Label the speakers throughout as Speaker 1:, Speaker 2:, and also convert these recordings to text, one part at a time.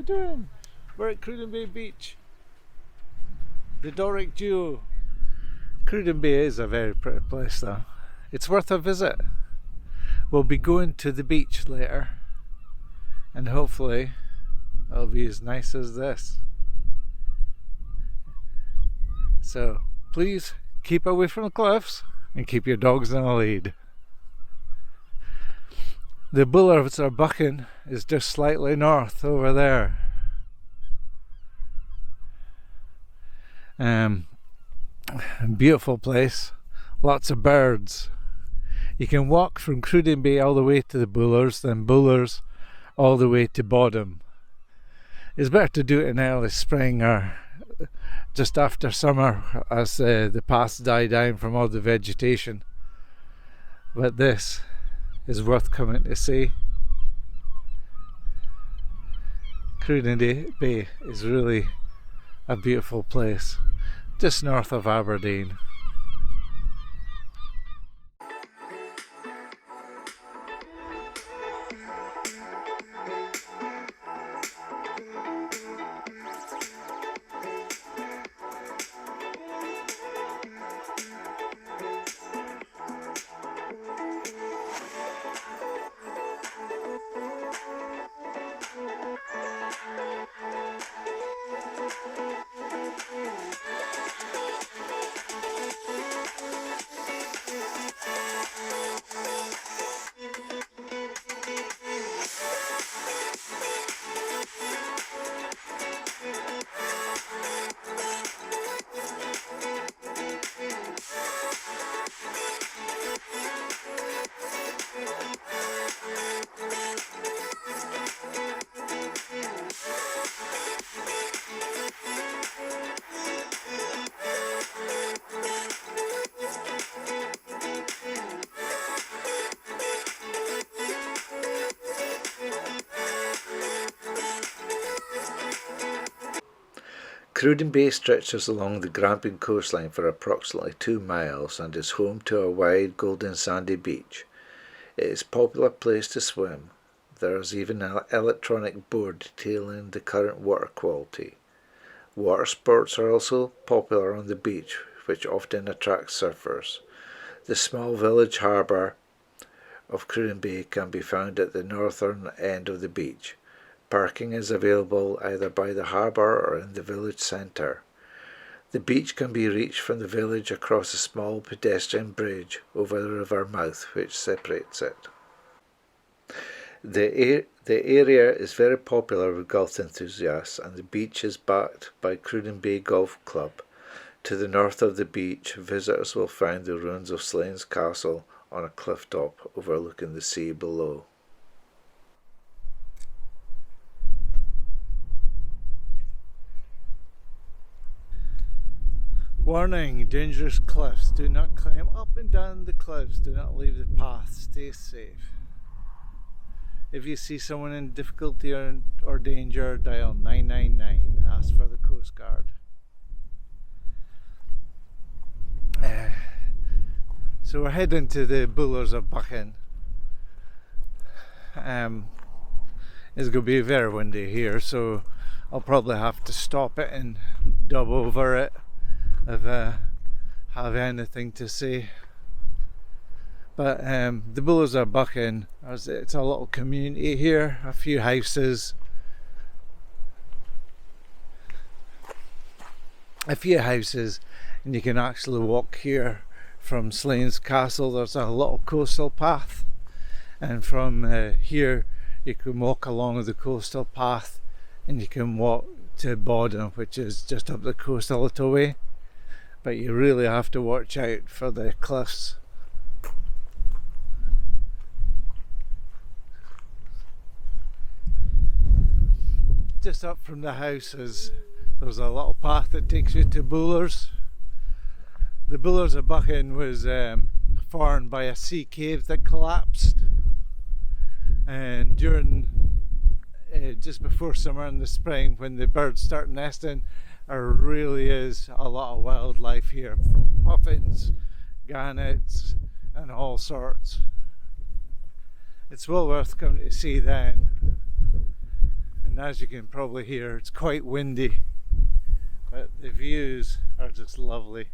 Speaker 1: doing? We're at Cruden Bay Beach. The Doric Duo. Cruden Bay is a very pretty place though. It's worth a visit. We'll be going to the beach later, and hopefully it'll be as nice as this. So please keep away from the cliffs and keep your dogs in a lead. The Bullers are bucking is just slightly north over there. Beautiful place, lots of birds. You can walk from Cruden Bay all the way to the Bullers, then Bullers all the way to Bodham. It's better to do it in early spring or just after summer as the paths die down from all the vegetation. But this is worth coming to see. Cruden Bay is really a beautiful place, just north of Aberdeen. Cruden Bay stretches along the Grampian coastline for approximately 2 miles and is home to a wide golden sandy beach. It is a popular place to swim. There is even an electronic board detailing the current water quality. Water sports are also popular on the beach, which often attracts surfers. The small village harbour of Cruden Bay can be found at the northern end of the beach. Parking is available either by the harbour or in the village centre. The beach can be reached from the village across a small pedestrian bridge over the river mouth which separates it. The area is very popular with golf enthusiasts, and the beach is backed by Cruden Bay Golf Club. To the north of the beach, visitors will find the ruins of Slains Castle on a cliff top overlooking the sea below. Warning, dangerous cliffs. Do not climb up and down the cliffs. Do not leave the path. Stay safe. If you see someone in difficulty or danger, dial 999. Ask for the Coast Guard. So we're heading to the Bullers of Buchan. It's going to be very windy here, so I'll probably have to stop it and dub over it if I have anything to say. But the Bullers of Buchan, it's a little community here, a few houses. And you can actually walk here from Slains Castle. There's a little coastal path, and from here you can walk along the coastal path and you can walk to Bodham, which is just up the coast a little way. But you really have to watch out for the cliffs. Just up from the houses, there's a little path that takes you to Bullers. The Bullers of Buchan was formed by a sea cave that collapsed, and during just before summer and the spring, when the birds start nesting, there really is a lot of wildlife here, from puffins, gannets and all sorts. It's well worth coming to see then. And
Speaker 2: and as you can probably hear, it's quite windy, but the views are just lovely.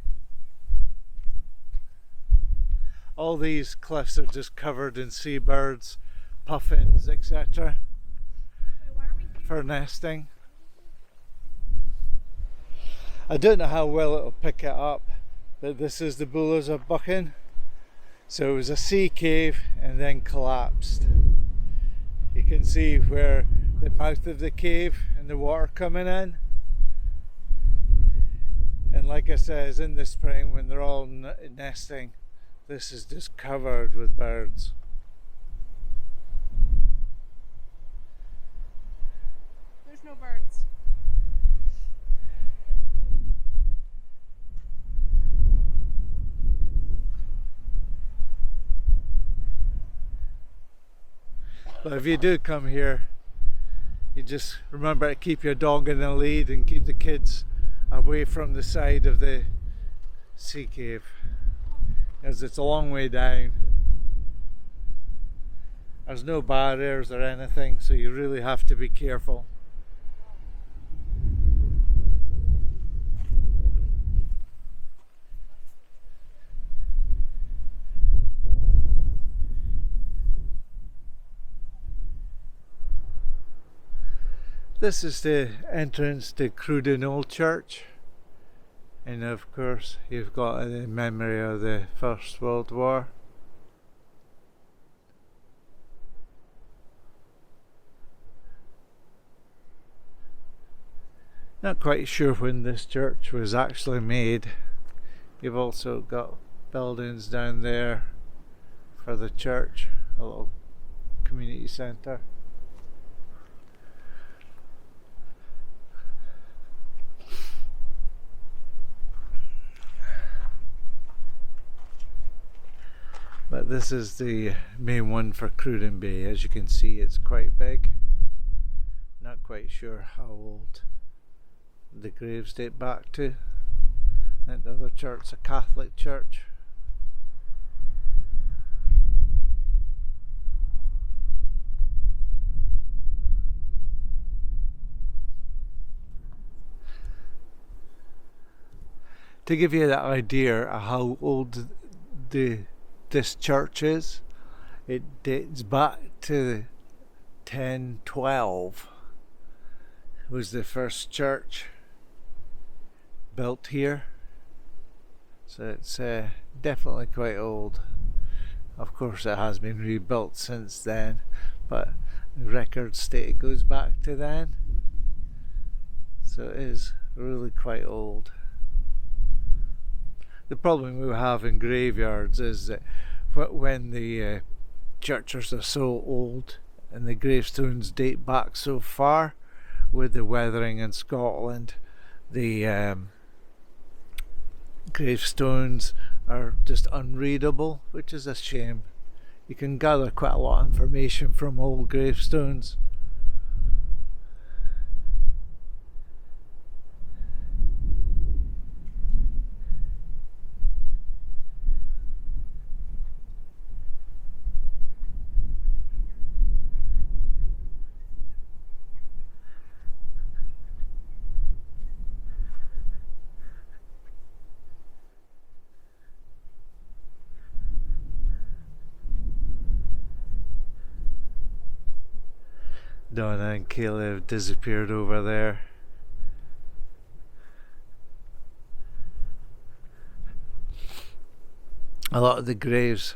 Speaker 2: All these cliffs are just covered in seabirds, puffins, etc. for nesting. I don't know how well it'll pick it up, but this is the Bullers of Buchan. So it was a sea cave and then collapsed. You can see where the mouth of the cave and the water coming in. And like I said, in the spring when they're all nesting, this is just covered with birds.
Speaker 3: There's no birds.
Speaker 2: But if you do come here, you just remember to keep your dog in the lead and keep the kids away from the side of the sea cave, as it's a long way down. There's no barriers or anything, so you really have to be careful. This is the entrance to Cruden Old Church, and of course you've got the memory of the First World War. Not quite sure when this church was actually made. You've also got buildings down there for the church, a little community centre. But this is the main one for Cruden Bay. As you can see, it's quite big. Not quite sure how old the graves date back to. And the other church, a Catholic church. To give you that idea of how old this church is, it dates back to 1012. It was the first church built here, so it's definitely quite old. Of course it has been rebuilt since then, but the record state it goes back to then, so it is really quite old. The problem we have in graveyards is that when the churches are so old and the gravestones date back so far, with the weathering in Scotland, the gravestones are just unreadable, which is a shame. You can gather quite a lot of information from old gravestones. Donna and Kayla have disappeared over there. A lot of the graves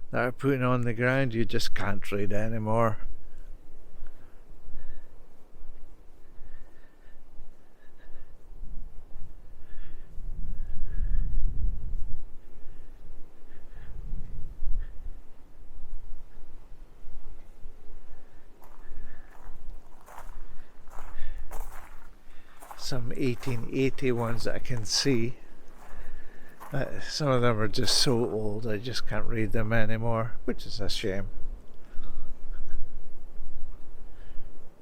Speaker 2: that are putting on the ground you just can't read anymore. Some 1880 ones that I can see. Some of them are just so old I just can't read them anymore, which is a shame.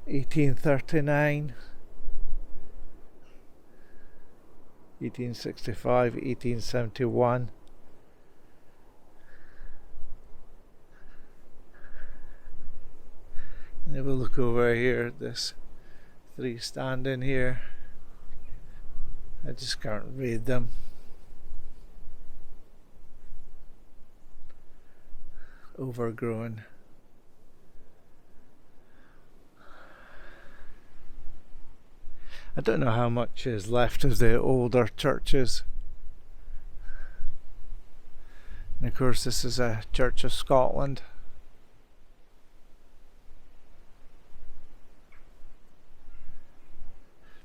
Speaker 2: 1839, 1865, 1871. And if we look over here at this 3 standing here. I just can't read them. Overgrown. I don't know how much is left of the older churches. And of course this is a Church of Scotland.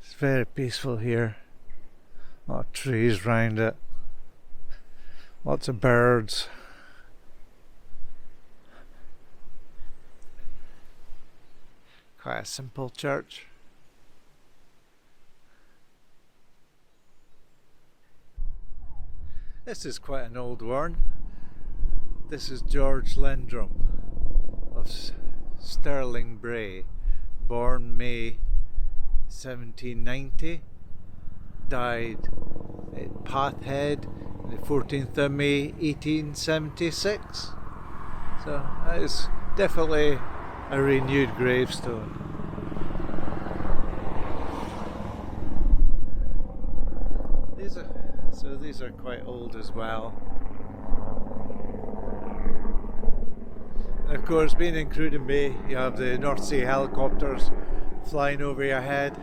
Speaker 2: It's very peaceful here. A lot of trees round it. Lots of birds. Quite a simple church. This is quite an old one. This is George Lindrum of Stirling Bray, born May 1790, died at Pathhead on the 14th of May 1876. So that is definitely a renewed gravestone. These are quite old as well. And of course, being in Cruden Bay, you have the North Sea helicopters flying over your head.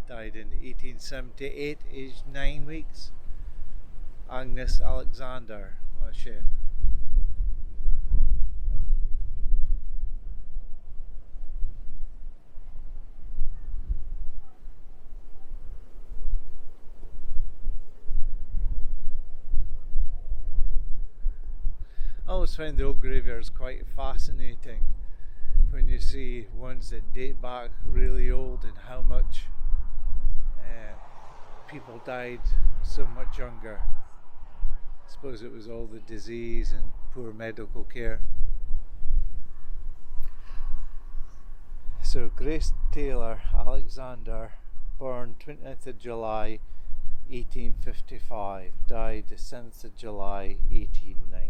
Speaker 2: Died in 1878, aged 9 weeks. Agnes Alexander. What a shame. I always find the old graveyards quite fascinating when you see ones that date back really old and how much people died so much younger. I suppose it was all the disease and poor medical care. So Grace Taylor Alexander, born 20th of July 1855, died the 7th of July 1890.